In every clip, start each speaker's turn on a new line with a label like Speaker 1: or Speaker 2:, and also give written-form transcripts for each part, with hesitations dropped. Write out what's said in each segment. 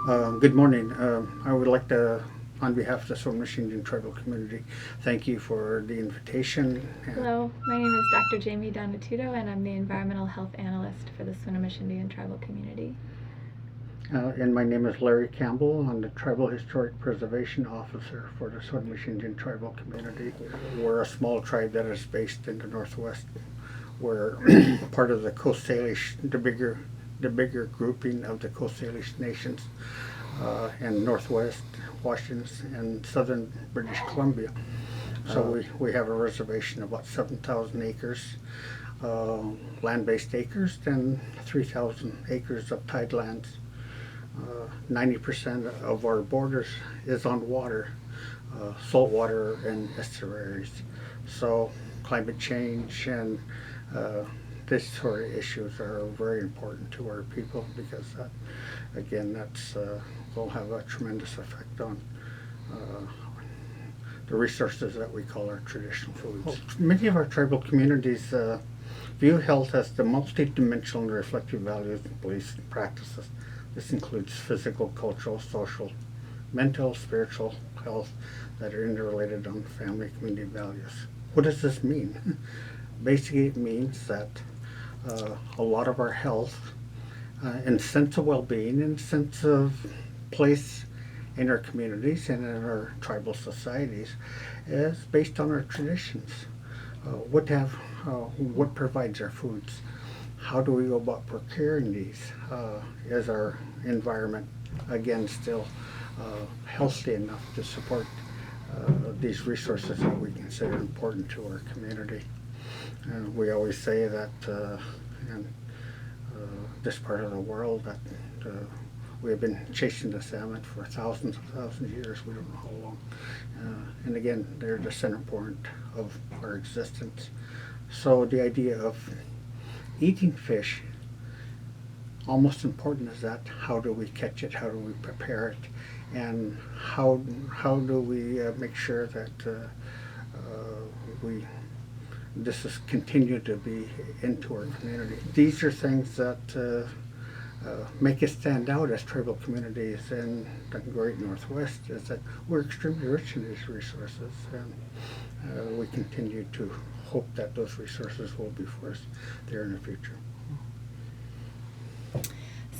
Speaker 1: Good morning. I would like to, on behalf of the Swinomish Indian tribal community, thank you for the invitation.
Speaker 2: Hello, my name is Dr. Jamie Donatuto, and I'm the Environmental Health Analyst for the Swinomish Indian Tribal Community.
Speaker 1: And my name is Larry Campbell. I'm the Tribal Historic Preservation Officer for the Swinomish Indian tribal community. We're a small tribe that is based in the Northwest. We're part of the Coast Salish, the bigger grouping of the Coast Salish nations in Northwest Washington and Southern British Columbia. So we have a reservation of about 7,000 acres, land-based acres, and 3,000 acres of tidelands. 90% of our borders is on water, saltwater and estuaries. So climate change and this sort of issues are very important to our people because again, that's will have a tremendous effect on the resources that we call our traditional foods. Many of our tribal communities view health as the multidimensional and reflective values, beliefs, and practices. This includes physical, cultural, social, mental, spiritual health that are interrelated on family, community values. What does this mean? Basically, it means that a lot of our health and sense of well-being and sense of place in our communities and in our tribal societies is based on our traditions. What provides our foods? How do we go about procuring these? Is our environment again still healthy enough to support these resources that we consider important to our community? We always say that in this part of the world that we have been chasing the salmon for thousands of years. We don't know how long. And again, they're the center point of our existence. So the idea of eating fish, almost important as that, how do we catch it, how do we prepare it, and how do we make sure that we this is continue to be into our community. These are things that make us stand out as tribal communities in the Great Northwest, is that we're extremely rich in these resources, and we continue to hope that those resources will be for us there in the future.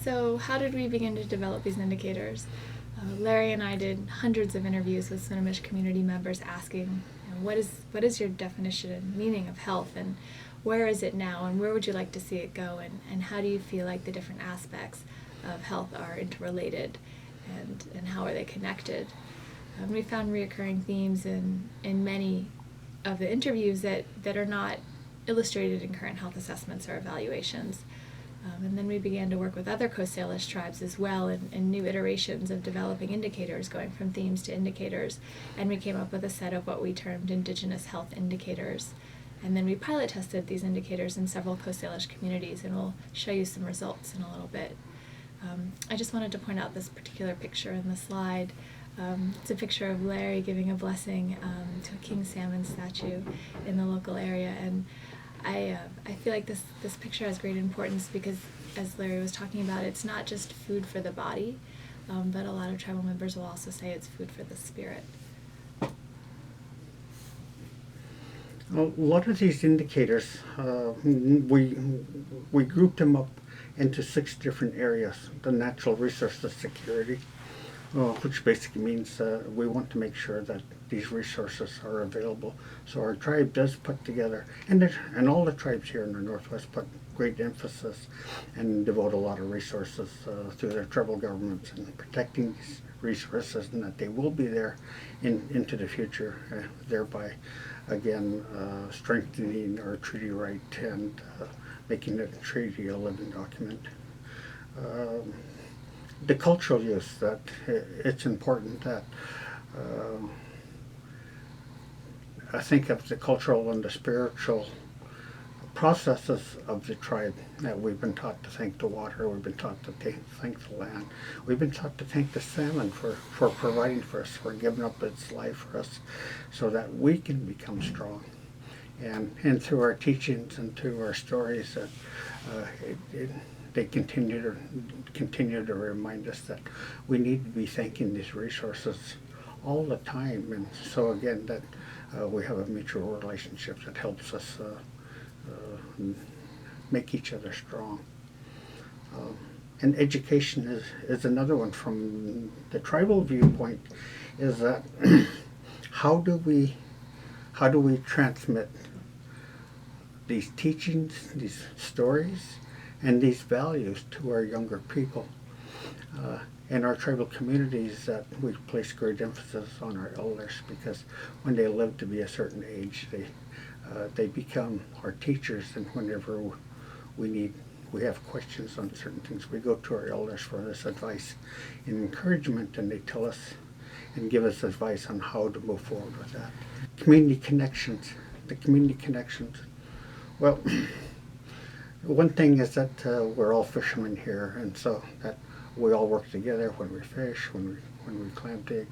Speaker 2: So, how did we begin to develop these indicators? Larry and I did hundreds of interviews with Swinomish community members asking, what is your definition and meaning of health, and where is it now, and where would you like to see it go, and how do you feel like the different aspects of health are interrelated, and how are they connected? We found reoccurring themes in many of the interviews that are not illustrated in current health assessments or evaluations. And then we began to work with other Coast Salish tribes as well in new iterations of developing indicators, going from themes to indicators. And we came up with a set of what we termed Indigenous health indicators. And then we pilot tested these indicators in several Coast Salish communities, and we'll show you some results in a little bit. I just wanted to point out this particular picture in the slide. It's a picture of Larry giving a blessing to a king salmon statue in the local area, and I feel like this picture has great importance because, as Larry was talking about, it's not just food for the body, but a lot of tribal members will also say it's food for the spirit.
Speaker 1: A lot of these indicators, we group them up into 6 different areas. The natural resources security, which basically means we want to make sure that these resources are available. So our tribe does put together, and all the tribes here in the Northwest put great emphasis and devote a lot of resources through their tribal governments in protecting these resources, and that they will be there into the future, thereby again strengthening our treaty right and making the treaty a living document. The cultural use, that it's important that I think of the cultural and the spiritual processes of the tribe, that we've been taught to thank the water, we've been taught to thank the land, we've been taught to thank the salmon for providing for us, for giving up its life for us so that we can become strong. And through our teachings and through our stories, they continue to remind us that we need to be thanking these resources all the time. And so again, that we have a mutual relationship that helps us make each other strong. And education is another one from the tribal viewpoint, is that how do we transmit these teachings, these stories, and these values to our younger people. In our tribal communities, that we place great emphasis on our elders, because when they live to be a certain age, they become our teachers, and whenever we have questions on certain things, we go to our elders for this advice and encouragement, and they tell us and give us advice on how to move forward with that. Community connections, the community connections. Well, one thing is that we're all fishermen here, and so that we all work together when we fish, when we clam dig,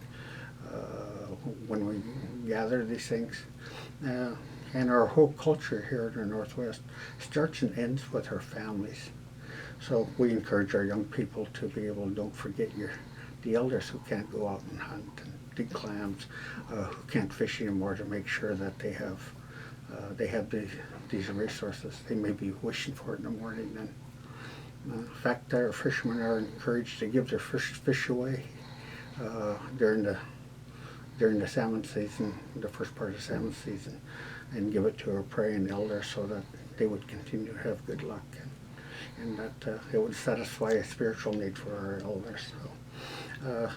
Speaker 1: when we gather these things. And our whole culture here in the Northwest starts and ends with our families. So we encourage our young people to be able to don't forget the elders who can't go out and hunt and dig clams, who can't fish anymore, to make sure that they have these resources. They may be wishing for it in the morning. And in fact, our fishermen are encouraged to give their fish away during the salmon season, the first part of the salmon season, and give it to our praying elders so that they would continue to have good luck, and that it would satisfy a spiritual need for our elders. So,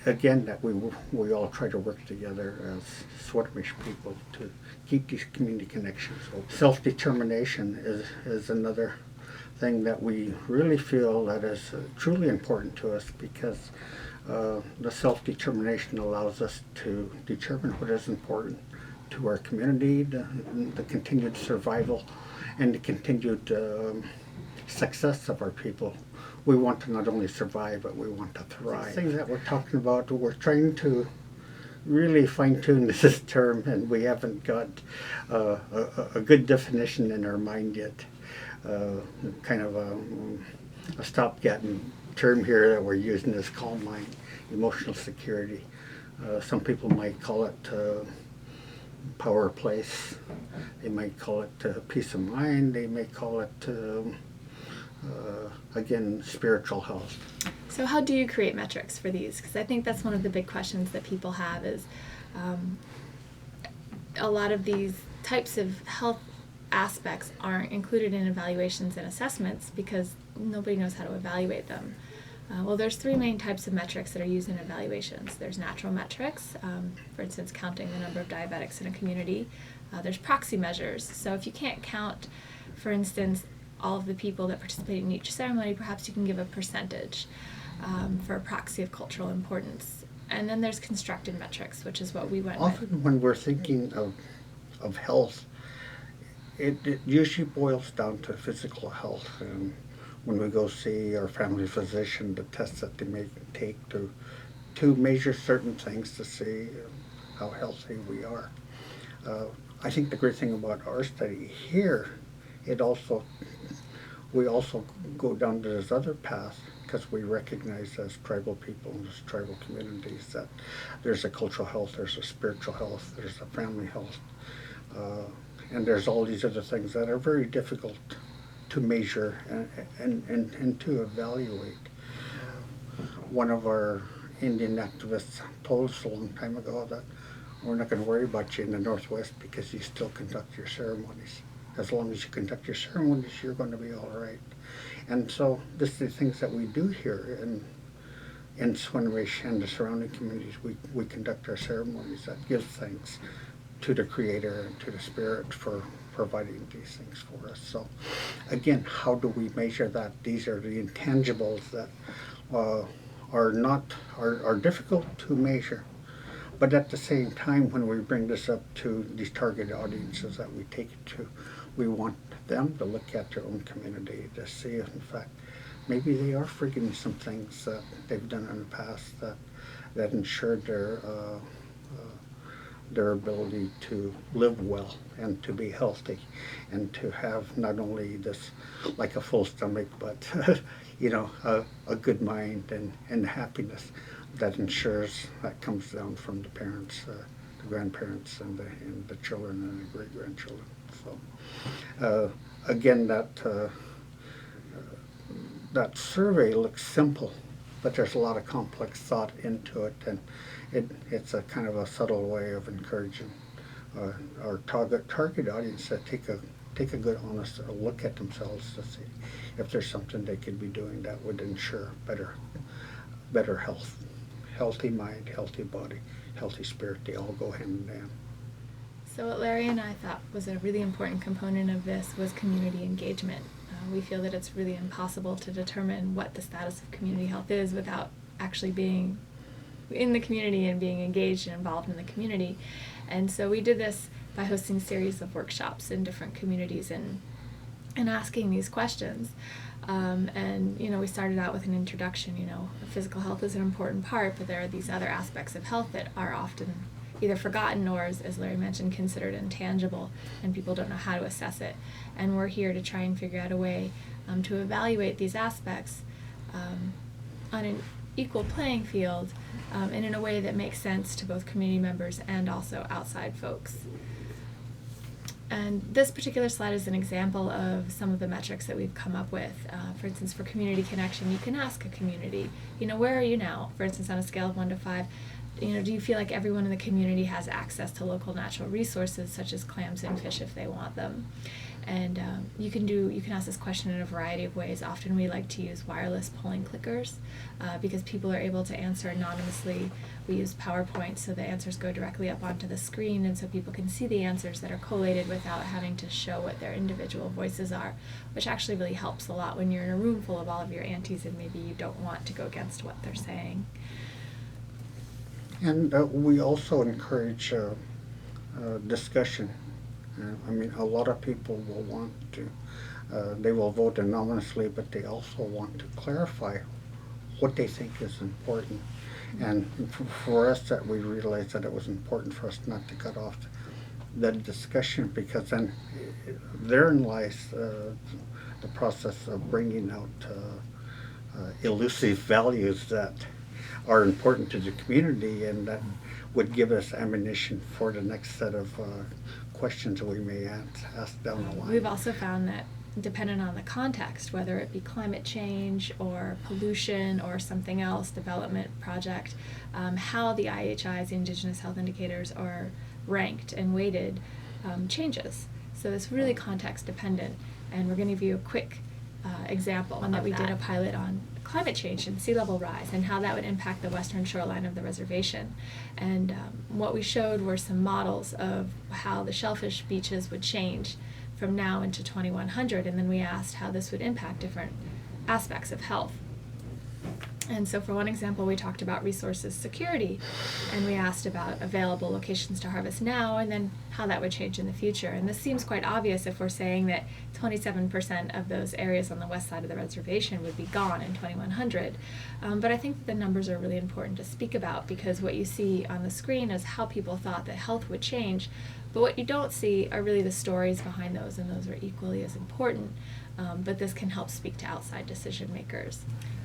Speaker 1: again, that we all try to work together as Swinomish people to keep these community connections open. Self-determination is another thing that we really feel that is truly important to us, because the self-determination allows us to determine what is important to our community, the continued survival and the continued success of our people. We want to not only survive, but we want to thrive. The things that we're talking about, we're trying to really fine-tune this term, and we haven't got a good definition in our mind yet. Kind of a stopgap term here that we're using is calm mind, emotional security. Some people might call it power place. They might call it peace of mind. They may call it again, spiritual health.
Speaker 2: So how do you create metrics for these? Because I think that's one of the big questions that people have is a lot of these types of health aspects aren't included in evaluations and assessments because nobody knows how to evaluate them. Well, there's three main types of metrics that are used in evaluations. There's natural metrics, for instance, counting the number of diabetics in a community. There's proxy measures. So if you can't count, for instance, all of the people that participate in each ceremony, perhaps you can give a percentage for a proxy of cultural importance. And then there's constructed metrics, which is what we went with.
Speaker 1: Often when we're thinking of health, it usually boils down to physical health. And when we go see our family physician, the tests that they may take to measure certain things to see how healthy we are. I think the great thing about our study here, we also go down to this other path, because we recognize as tribal people and as tribal communities that there's a cultural health, there's a spiritual health, there's a family health, and there's all these other things that are very difficult to measure and to evaluate. One of our Indian activists told us a long time ago that we're not going to worry about you in the Northwest because you still conduct your ceremonies. As long as you conduct your ceremonies, you're going to be all right. And so this is the things that we do here in Swinomish and the surrounding communities. We conduct our ceremonies that give thanks to the Creator and to the Spirit for providing these things for us. So again, how do we measure that? These are the intangibles that are difficult to measure. But at the same time, when we bring this up to these target audiences that we take it to, we want them to look at their own community to see if, in fact, maybe they are forgetting some things that they've done in the past that ensured their ability to live well and to be healthy and to have not only this, like a full stomach, but a good mind and happiness that ensures that comes down from the parents, the grandparents, and the children and the great grandchildren. So again, that survey looks simple, but there's a lot of complex thought into it, and it's a kind of a subtle way of encouraging our target audience to take a good, honest look at themselves to see if there's something they could be doing that would ensure better health, healthy mind, healthy body, healthy spirit. They all go hand in hand.
Speaker 2: So what Larry and I thought was a really important component of this was community engagement. We feel that it's really impossible to determine what the status of community health is without actually being in the community and being engaged and involved in the community. And so we did this by hosting a series of workshops in different communities and asking these questions. And we started out with an introduction. Physical health is an important part, but there are these other aspects of health that are often either forgotten or, as Larry mentioned, considered intangible, and people don't know how to assess it. And we're here to try and figure out a way to evaluate these aspects on an equal playing field and in a way that makes sense to both community members and also outside folks. And this particular slide is an example of some of the metrics that we've come up with. For instance, for community connection, you can ask a community, where are you now? For instance, on a scale of 1 to 5, do you feel like everyone in the community has access to local natural resources such as clams and fish if they want them? And you can ask this question in a variety of ways. Often we like to use wireless polling clickers because people are able to answer anonymously. We use PowerPoint so the answers go directly up onto the screen, and so people can see the answers that are collated without having to show what their individual voices are, which actually really helps a lot when you're in a room full of all of your aunties and maybe you don't want to go against what they're saying.
Speaker 1: And we also encourage discussion. A lot of people will want to, they will vote anonymously, but they also want to clarify what they think is important. And for us, that we realized that it was important for us not to cut off the discussion, because then therein lies the process of bringing out elusive values that are important to the community, and that would give us ammunition for the next set of questions that we may ask down the line.
Speaker 2: We've also found that dependent on the context, whether it be climate change or pollution or something else, development project, how the IHI's Indigenous Health Indicators are ranked and weighted changes. So it's really context dependent, and we're going to give you a quick example that we did a pilot on climate change and sea level rise and how that would impact the western shoreline of the reservation. And what we showed were some models of how the shellfish beaches would change from now into 2100, and then we asked how this would impact different aspects of health. And so for one example, we talked about resources security, and we asked about available locations to harvest now and then how that would change in the future. And this seems quite obvious if we're saying that 27% of those areas on the west side of the reservation would be gone in 2100. But I think the numbers are really important to speak about, because what you see on the screen is how people thought that health would change, but what you don't see are really the stories behind those, and those are equally as important. But this can help speak to outside decision makers.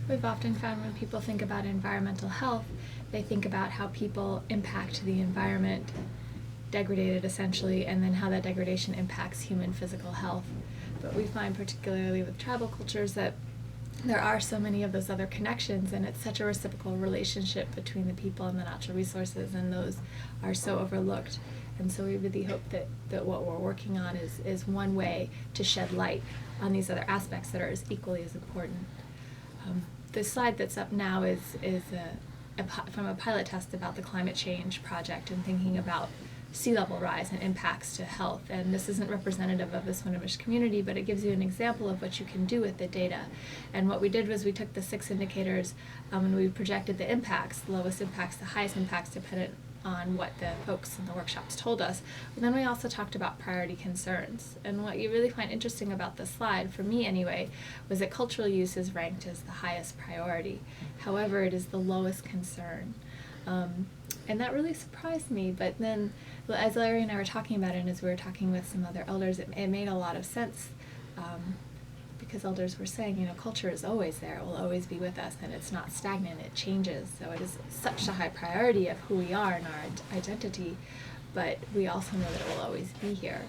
Speaker 2: We've often found when people think about environmental health, they think about how people impact the environment, degraded essentially, and then how that degradation impacts human physical health. But we find, particularly with tribal cultures, that there are so many of those other connections, and it's such a reciprocal relationship between the people and the natural resources, and those are so overlooked. And so we really hope that what we're working on is one way to shed light on these other aspects that are as equally as important. The slide that's up now is from a pilot test about the climate change project and thinking about sea level rise and impacts to health. And this isn't representative of the Swinomish community, but it gives you an example of what you can do with the data. And what we did was we took the 6 indicators and we projected the impacts, the lowest impacts, the highest impacts, dependent on what the folks in the workshops told us. But then we also talked about priority concerns. And what you really find interesting about this slide, for me anyway, was that cultural use is ranked as the highest priority. However, it is the lowest concern. And that really surprised me, but then Well, as Larry and I were talking about it, and as we were talking with some other elders, it made a lot of sense, because elders were saying, you know, culture is always there, it will always be with us, and it's not stagnant, it changes. So it is such a high priority of who we are and our identity, but we also know that it will always be here.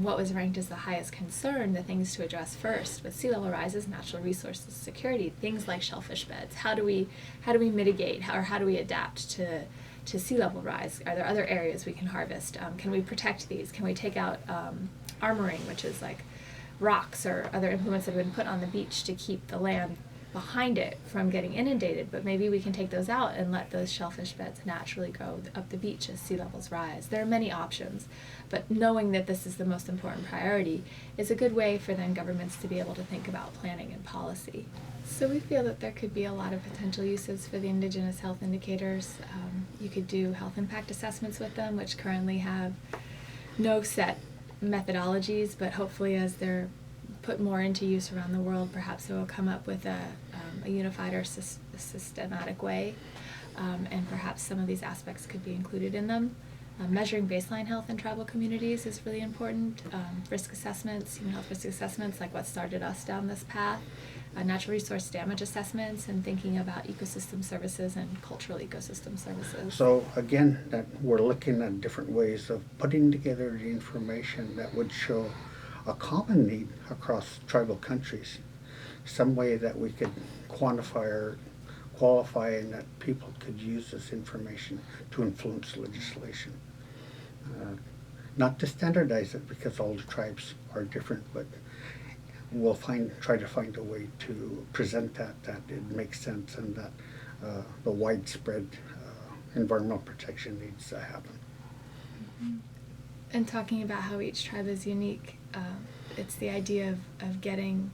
Speaker 2: What was ranked as the highest concern, the things to address first, with sea level rises, natural resources security, things like shellfish beds. How do we mitigate, or how do we adapt to sea level rise? Are there other areas we can harvest? Can we protect these? Can we take out armoring, which is like rocks or other implements that have been put on the beach to keep the land behind it from getting inundated, but maybe we can take those out and let those shellfish beds naturally go up the beach as sea levels rise. There are many options, but knowing that this is the most important priority is a good way for then governments to be able to think about planning and policy. So we feel that there could be a lot of potential uses for the Indigenous health indicators. You could do health impact assessments with them, which currently have no set methodologies, but hopefully as they're put more into use around the world, perhaps it will come up with a unified or systematic way, and perhaps some of these aspects could be included in them. Measuring baseline health in tribal communities is really important. Risk assessments, human health risk assessments, like what started us down this path. Natural resource damage assessments, and thinking about ecosystem services and cultural ecosystem services.
Speaker 1: So again, that we're looking at different ways of putting together the information that would show a common need across tribal countries, some way that we could quantify or qualify, and that people could use this information to influence legislation. Not to standardize it, because all the tribes are different, but we'll try to find a way to present that it makes sense, and that the widespread environmental protection needs to happen.
Speaker 2: Mm-hmm. And talking about how each tribe is unique, it's the idea of getting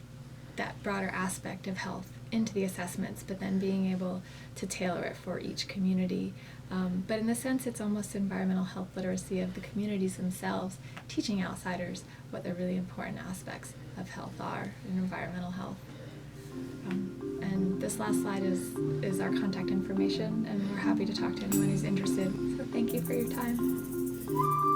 Speaker 2: that broader aspect of health into the assessments, but then being able to tailor it for each community. But in a sense, it's almost environmental health literacy of the communities themselves, teaching outsiders what the really important aspects of health are in environmental health. And this last slide is our contact information, and we're happy to talk to anyone who's interested. So thank you for your time.